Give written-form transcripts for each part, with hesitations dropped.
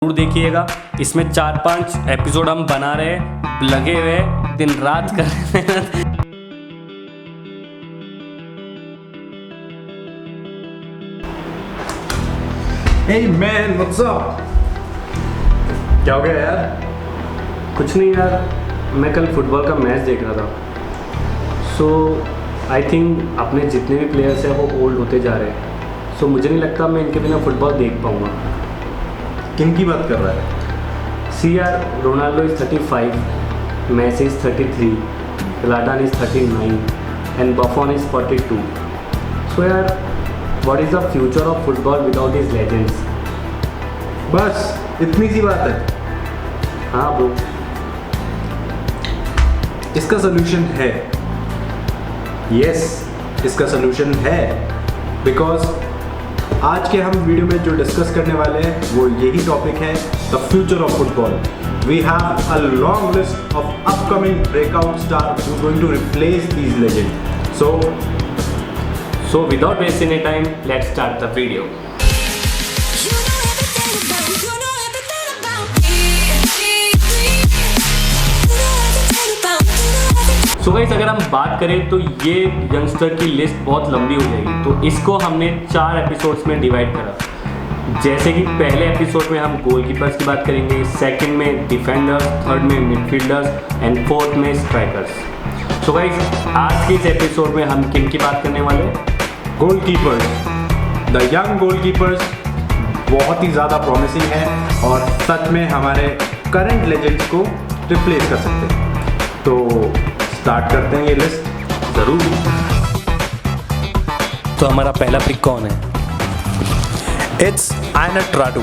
जरूर देखिएगा। इसमें 4-5 एपिसोड हम बना रहे हैं, लगे हुए दिन रात कर रहे हैं। Hey man, what's up? क्या हो गया यार? कुछ नहीं यार, मैं कल फुटबॉल का मैच देख रहा था। सो आई थिंक अपने जितने भी प्लेयर्स हैं वो ओल्ड होते जा रहे हैं। सो मुझे नहीं लगता मैं इनके बिना फुटबॉल देख पाऊँगा। किन की बात कर रहा है? सी यार, Ronaldo is 35, Messi is 33, Zlatan is 39 and Buffon is 42। So यार, what is the future of football without this legends? बस इतनी सी बात है। हाँ ब्रो। इसका सोल्यूशन है। यस, इसका सोल्यूशन है। बिकॉज आज के हम वीडियो में जो डिस्कस करने वाले हैं वो यही टॉपिक है, the future of football. We have a long list of upcoming breakout star who going to replace these legend. So without wasting any time, let's start the video. So guys, अगर हम बात करें तो ये youngster की list बहुत लंबी हो जाएगी, तो इसको हमने 4 एपिसोड्स में डिवाइड करा। जैसे कि पहले एपिसोड में हम गोलकीपर्स की बात करेंगे, सेकंड में डिफेंडर्स, थर्ड में मिडफील्डर्स एंड फोर्थ में स्ट्राइकर्स। सो गाइस, आज के इस एपिसोड में हम किन की बात करने वाले हैं? गोलकीपर्स। द यंग गोलकीपर्स बहुत ही ज़्यादा प्रॉमिसिंग है और सच में हमारे करंट लेजेंड्स को रिप्लेस कर सकते हैं। तो स्टार्ट करते हैं ये लिस्ट। ज़रूर। तो हमारा पहला पिक कौन है? It's Ainat Radu,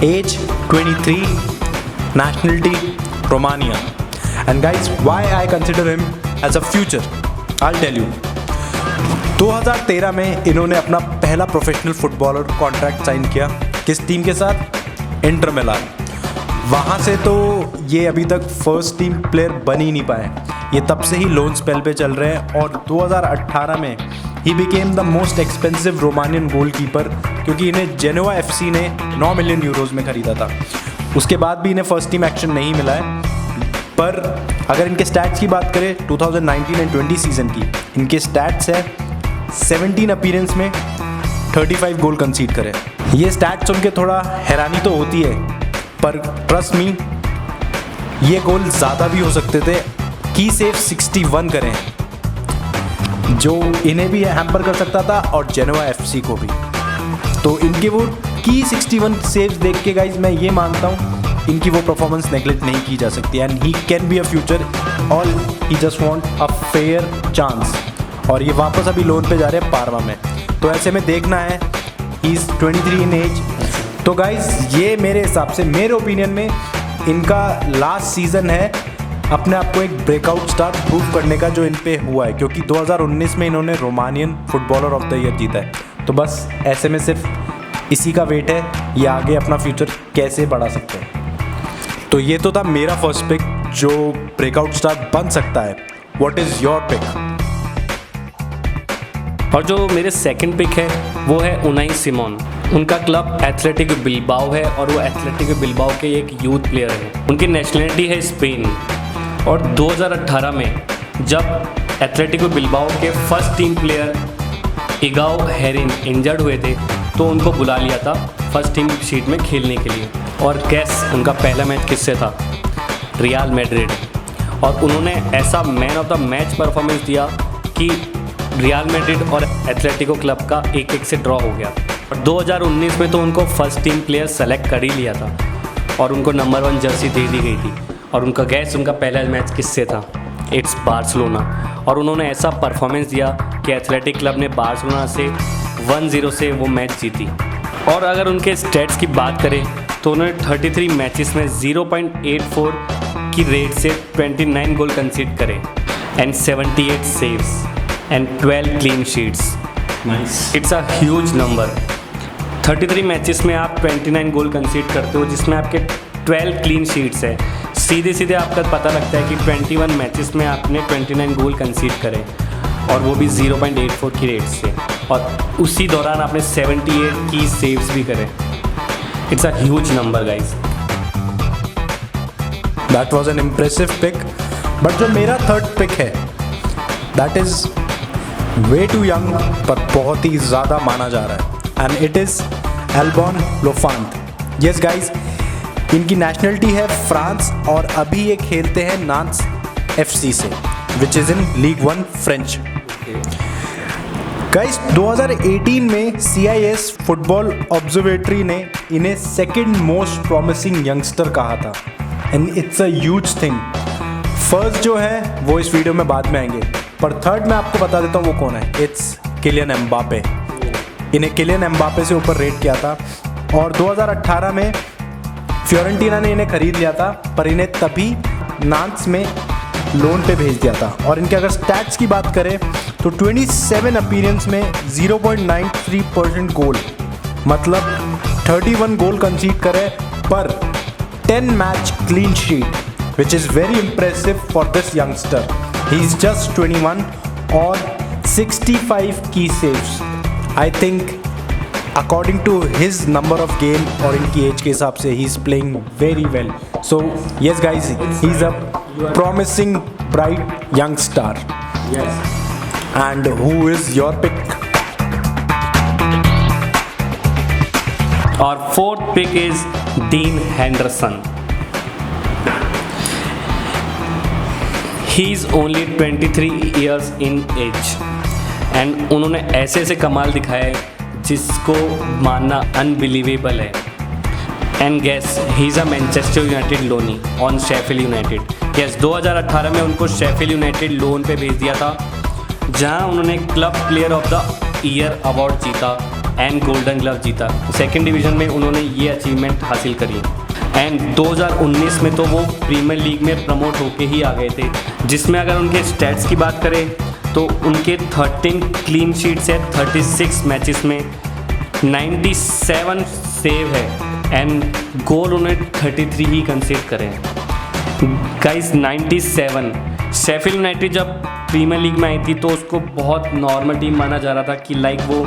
age 23, nationality Romania. And guys, why I consider him as a future? I'll tell you. 2013 में इन्होंने अपना पहला प्रोफेशनल फुटबॉलर कॉन्ट्रैक्ट साइन किया। किस टीम के साथ? Inter Milan. वहाँ से तो ये अभी तक फर्स्ट टीम प्लेयर बन ही नहीं पाए। ये तब से ही लोन स्पेल पे चल रहे हैं और 2018 में he became the most expensive Romanian goalkeeper, क्योंकि इन्हें जेनोवा एफसी ने 9 मिलियन यूरोज में ख़रीदा था। उसके बाद भी इन्हें फर्स्ट टीम एक्शन नहीं मिला है। पर अगर इनके स्टैट्स की बात करें 2019 एंड 20 सीज़न की, इनके स्टैट्स है 17 अपीयरेंस में 35 गोल कंसीड करे। ये स्टैट्स सुन के थोड़ा हैरानी तो होती है, पर ट्रस्ट मी, ये गोल ज़्यादा भी हो सकते थे। की सेव 61 करें, जो इन्हें भी हैम्पर कर सकता था और जेनोवा एफसी को भी। तो इनके वो की 61 सेव्स देख के गाइज मैं ये मानता हूँ इनकी वो परफॉर्मेंस नेगलेक्ट नहीं की जा सकती। And he can be a future, all he just want a fair chance. और ये वापस अभी लोन पे जा रहे हैं पार्मा में, तो ऐसे में देखना है। He is 23 in age. तो गाइज, ये मेरे हिसाब से, मेरे ओपिनियन में, इनका लास्ट सीज़न है अपने आप को एक ब्रेकआउट स्टार प्रूव करने का जो इन पे हुआ है, क्योंकि 2019 में इन्होंने Romanian footballer of the year जीता है। तो बस ऐसे में सिर्फ इसी का वेट है, ये आगे अपना फ्यूचर कैसे बढ़ा सकते हैं। तो ये तो था मेरा फर्स्ट पिक जो ब्रेकआउट स्टार बन सकता है। What is your pick? और जो मेरे सेकंड पिक है वो है उनाई सिमोन। उनका क्लब एथलेटिको बिल्बाओ है और वो एथलेटिको बिल्बाओ के एक यूथ प्लेयर हैं। उनकी नेशनलिटी है स्पेन। और 2018 में जब एथलेटिको बिल्बाओ के फर्स्ट टीम प्लेयर इगाओ हेरिन इंजर्ड हुए थे, तो उनको बुला लिया था फर्स्ट टीम शीट में खेलने के लिए। और गैस उनका पहला मैच किससे था? Real Madrid. और उन्होंने ऐसा man of the match performance दिया कि रियल मैड्रिड और एथलेटिको क्लब का 1-1 से ड्रॉ हो गया। और 2019 में तो उनको फर्स्ट टीम प्लेयर सेलेक्ट कर ही लिया था और उनको नंबर 1 जर्सी दे दी गई थी। और उनका गैस उनका पहला मैच किससे था? It's Barcelona. और उन्होंने ऐसा परफॉर्मेंस दिया कि एथलेटिक क्लब ने बार्सिलोना से 1-0 से वो मैच जीती। और अगर उनके स्टेट्स की बात करें तो उन्होंने 33 मैचेस में 0.84 की रेट से 29 गोल कंसीड करे and 78 saves and 12 clean sheets. Nice. It's a huge number. 33 matches में आप 29 गोल कंसीड करते हो, जिसमें आपके 12 क्लीन शीट्स है। सीधे सीधे आपका पता लगता है कि 21 मैचेस में आपने 29 गोल कंसीड करे और वो भी 0.84 की रेट से, और उसी दौरान आपने 78 की सेव्स भी करे। It's a huge number, guys. That was an impressive pick. But जो मेरा थर्ड पिक है, that is way too young, पर बहुत ही ज़्यादा माना जा रहा है. And it is Alban Lafont. Yes guys, इनकी नेशनलिटी है फ्रांस और अभी ये खेलते हैं नांस FC से, which is in Ligue 1 French. Guys 2018 में CIS फुटबॉल ऑब्जर्वेटरी ने इन्हें सेकंड मोस्ट प्रॉमिसिंग यंगस्टर कहा था and it's a huge thing. First जो है वो इस वीडियो में बाद में आएंगे, पर थर्ड मैं आपको बता देता हूँ वो कौन है. It's Kylian Mbappe. इन्हें किलियन एम्बापे से ऊपर रेट किया था और 2018 में फ्योरेंटीना ने इन्हें खरीद लिया था, पर इन्हें तभी नांस में लोन पे भेज दिया था. और इनके अगर स्टैट्स की बात करें तो 27 अपीयरेंस में 0.93% गोल, मतलब 31 गोल कंसीड करे पर 10 match clean sheet, which is very impressive for this youngster. He is just 21 और 65 की saves. I think according to his number of game और इनकी एज के हिसाब से he is playing very well. So yes guys, he is a promising bright young star. Yes. And who is your pick? Our fourth pick is Dean Henderson. He is only 23 years in age and उन्होंने ऐसे ऐसे कमाल दिखाया है जिसको मानना unbelievable है. And guess he is a Manchester United loanee on Sheffield United. Yes, 2018 में उनको शेफील्ड यूनाइटेड लोन पे भेज दिया था, जहां उन्होंने club player of the year award जीता एंड गोल्डन ग्लव जीता. सेकंड डिवीज़न में उन्होंने ये अचीवमेंट हासिल करी एंड 2019 में तो वो प्रीमियर लीग में प्रमोट होके ही आ गए थे, जिसमें अगर उनके स्टैट्स की बात करें तो उनके 13 क्लीन शीट्स है 36 मैचेस में, 97 सेव है एंड गोल उन्हें 33 ही कंसीड करे हैं. गाइस 97. शेफील्ड यूनाइटेड जब प्रीमियर लीग में आई थी तो उसको बहुत नॉर्मल टीम माना जा रहा था कि लाइक वो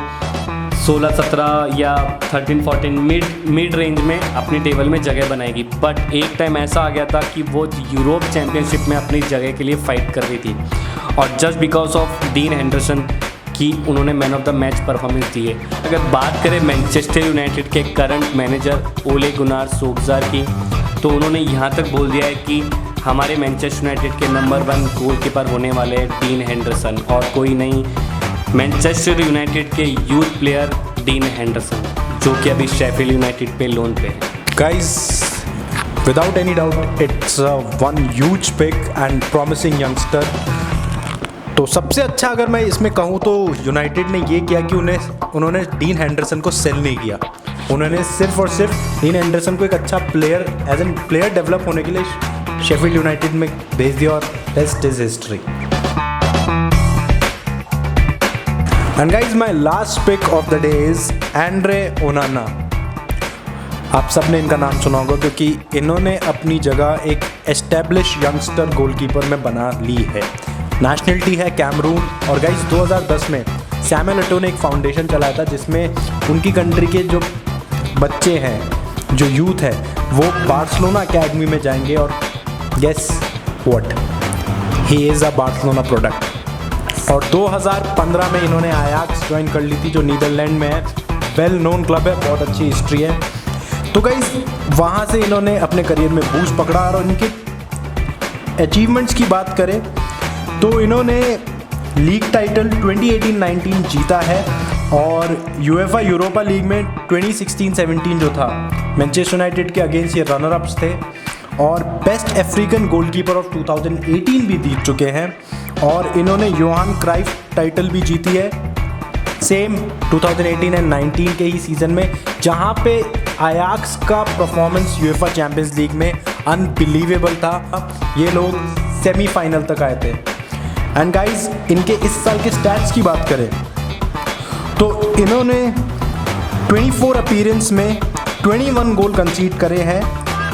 16-17 या 13-14 मिड रेंज में अपनी टेबल में जगह बनाएगी. बट एक टाइम ऐसा आ गया था कि वो यूरोप चैम्पियनशिप में अपनी जगह के लिए फाइट कर रही थी और just because of Dean Henderson कि उन्होंने man of the match performance दी है. अगर बात करें मैनचेस्टर यूनाइटेड के current manager Ole Gunnar Solskjaer की, तो उन्होंने यहाँ तक बोल दिया है कि हमारे मैनचेस्टर यूनाइटेड के नंबर 1 गोलकीपर होने वाले हैं डीन हेंडरसन और कोई नहीं, मैनचेस्टर यूनाइटेड के यूथ प्लेयर डीन हेंडरसन, जो कि अभी शेफील्ड यूनाइटेड पे लोन पे है. Guys, without any doubt, it's one huge pick and promising youngster. तो सबसे अच्छा अगर मैं इसमें कहूँ तो यूनाइटेड ने ये किया कि उन्होंने डीन हेंडरसन को सेल नहीं किया. उन्होंने सिर्फ और सिर्फ डीन हेंडरसन को एक अच्छा player as an player develop होने के लिए शेफील्ड यूनाइटेड में भेज दिया और rest is history. And guys my last pick of the day is Andre Onana. आप सब ने इनका नाम सुना होगा क्योंकि इन्होंने अपनी जगह एक एस्टेब्लिश यंगस्टर गोलकीपर में बना ली है. नेशनलिटी है कैमरून और गाइज 2010 में सैमुअल एटो ने एक फाउंडेशन चलाया था जिसमें उनकी कंट्री के जो बच्चे हैं, जो यूथ है, वो बार्सिलोना अकेडमी में जाएंगे और guess what, he is a Barcelona product. और 2015 में इन्होंने आयाक्स ज्वाइन कर ली थी जो नीदरलैंड में है. वेल नोन क्लब है, बहुत अच्छी हिस्ट्री है. तो गाइस वहाँ से इन्होंने अपने करियर में बूस्ट पकड़ा और इनके अचीवमेंट्स की बात करें तो इन्होंने लीग टाइटल 2018-19 जीता है और यूएफए यूरोपा लीग में 2016-17 जो था मैनचेस्टर यूनाइटेड के अगेंस्ट ये रनर अप्स थे और बेस्ट अफ्रीकन गोलकीपर ऑफ 2018 भी जीत चुके हैं और इन्होंने योहान क्राइफ टाइटल भी जीती है सेम 2018 एंड 19 के ही सीज़न में, जहां पे आयाक्स का परफॉर्मेंस यूएफए चैंपियंस लीग में अनबिलीवेबल था. ये लोग सेमीफाइनल तक आए थे. एंड गाइज इनके इस साल के स्टैट्स की बात करें तो इन्होंने 24 अपीयरेंस में 21 गोल कंसीड करे हैं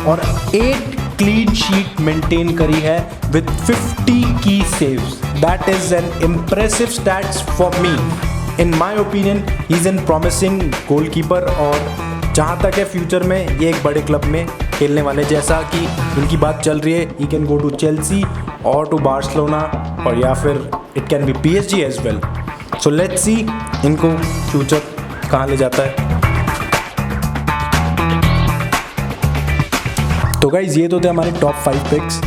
और 8 क्लीन शीट मेंटेन करी है विद 50 की saves. That is an impressive stats for me. In my opinion, he's a promising goalkeeper और जहाँ तक है फ्यूचर में ये एक बड़े क्लब में खेलने वाले, जैसा कि इनकी बात चल रही है, he can go to Chelsea और टू बार्सिलोना, और या फिर it can be PSG as well. So let's see इनको फ्यूचर कहाँ ले जाता है। तो गाइज ये तो थे हमारे टॉप 5 पिक्स,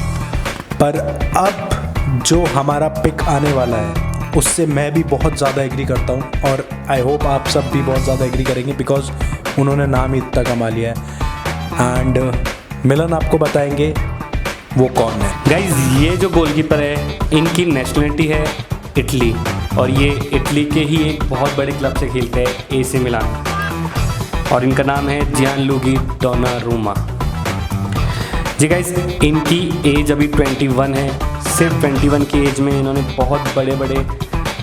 पर अब जो हमारा पिक आने वाला है उससे मैं भी बहुत ज़्यादा एग्री करता हूँ, और आई होप आप सब भी बहुत ज़्यादा एग्री करेंगे, बिकॉज उन्होंने नाम ही इतना कमा लिया है। एंड मिलन आपको बताएंगे वो कौन है। गाइज ये जो गोलकीपर है, इनकी नेशनलिटी है इटली, और ये इटली के ही एक बहुत बड़े क्लब से खेलते हैं, AC मिलान, और इनका नाम है जियानलुगी डोनारुमा। जी गाइज, इनकी एज अभी 21 है। सिर्फ 21 की एज में इन्होंने बहुत बड़े बड़े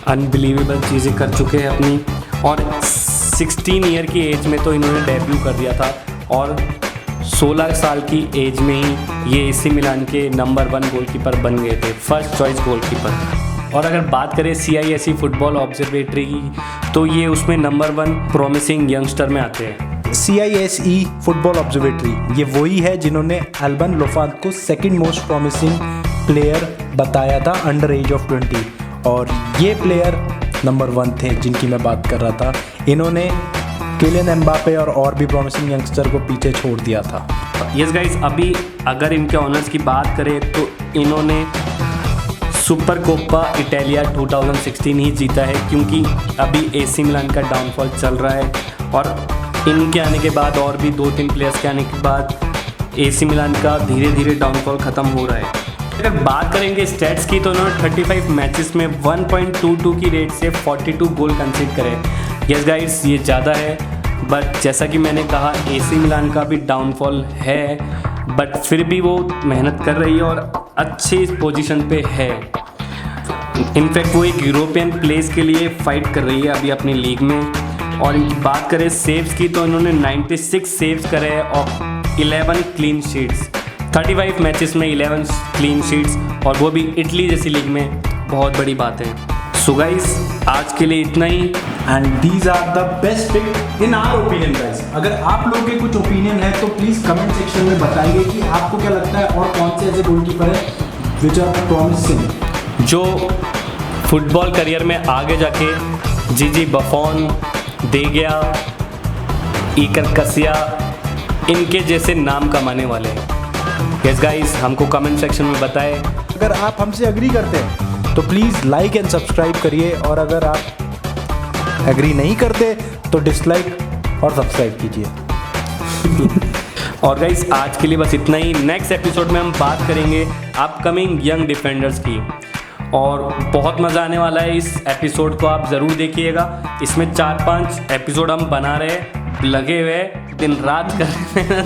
अनबिलीवेबल चीज़ें कर चुके हैं अपनी, और 16 ईयर की एज में तो इन्होंने डेब्यू कर दिया था, और 16 साल की एज में ही ये AC मिलान के नंबर 1 गोलकीपर बन गए थे, फर्स्ट चॉइस गोलकीपर। और अगर बात करें CISE फुटबॉल ऑब्जर्वेटरी की, तो ये उसमें नंबर 1 प्रॉमिसिंग यंगस्टर में आते हैं। CISE फुटबॉल ऑब्जर्वेटरी ये वही है जिन्होंने अल्बन लोफांत को सेकंड मोस्ट प्रॉमिसिंग प्लेयर बताया था अंडर एज ऑफ 20, और ये प्लेयर नंबर 1 थे जिनकी मैं बात कर रहा था। इन्होंने किलियन एम्बापे और भी प्रॉमिसिंग यंगस्टर को पीछे छोड़ दिया था। यस गाइज, अभी अगर इनके ऑनर्स की बात करें तो इन्होंने सुपर कोपा इटालिया 2016 ही जीता है, क्योंकि अभी AC मिलान का डाउनफॉल चल रहा है, और इनके आने के बाद और भी 2-3 प्लेयर्स के आने के बाद AC मिलान का धीरे धीरे डाउनफॉल ख़त्म हो रहा है। अगर बात करेंगे स्टैट्स की, तो उन्होंने 35 मैचेस में 1.22 की रेट से 42 गोल कंसीड करे। यस गाइस, ये ज़्यादा है, बट जैसा कि मैंने कहा AC मिलान का भी डाउनफॉल है, बट फिर भी वो मेहनत कर रही है और अच्छी पोजीशन पे है। इनफैक्ट वो एक यूरोपियन प्लेस के लिए फाइट कर रही है अभी अपनी लीग में। और इनकी बात करें सेव्स की, तो इन्होंने 96 सेव्स करे और 11 क्लीन शीट्स, 35 मैचेस में 11 क्लीन शीट्स, और वो भी इटली जैसी लीग में, बहुत बड़ी बात है। सो गाइस, आज के लिए इतना ही, and these are the best pick in our opinion guys. अगर आप लोगों के कुछ ओपिनियन है तो प्लीज़ कमेंट सेक्शन में बताइए कि आपको क्या लगता है, और कौन से ऐसे गोलकीपर है विच आर प्रॉमिसिंग, जो फुटबॉल करियर में आगे जाके जीजी बफॉन, दे गया, इकर कसिया, इनके जैसे नाम कमाने वाले हैं। यस गाइस, हमको कमेंट सेक्शन में बताएं। अगर आप हमसे एग्री करते हैं तो प्लीज़ लाइक एंड सब्सक्राइब करिए, और अगर आप एग्री नहीं करते तो डिसलाइक और सब्सक्राइब कीजिए। और गाइस, आज के लिए बस इतना ही। नेक्स्ट एपिसोड में हम बात करेंगे अपकमिंग यंग डिफेंडर्स की, और बहुत मज़ा आने वाला है। इस एपिसोड को आप ज़रूर देखिएगा। इसमें 4-5 एपिसोड हम बना रहे, लगे हुए दिन रात कर रहे हैं।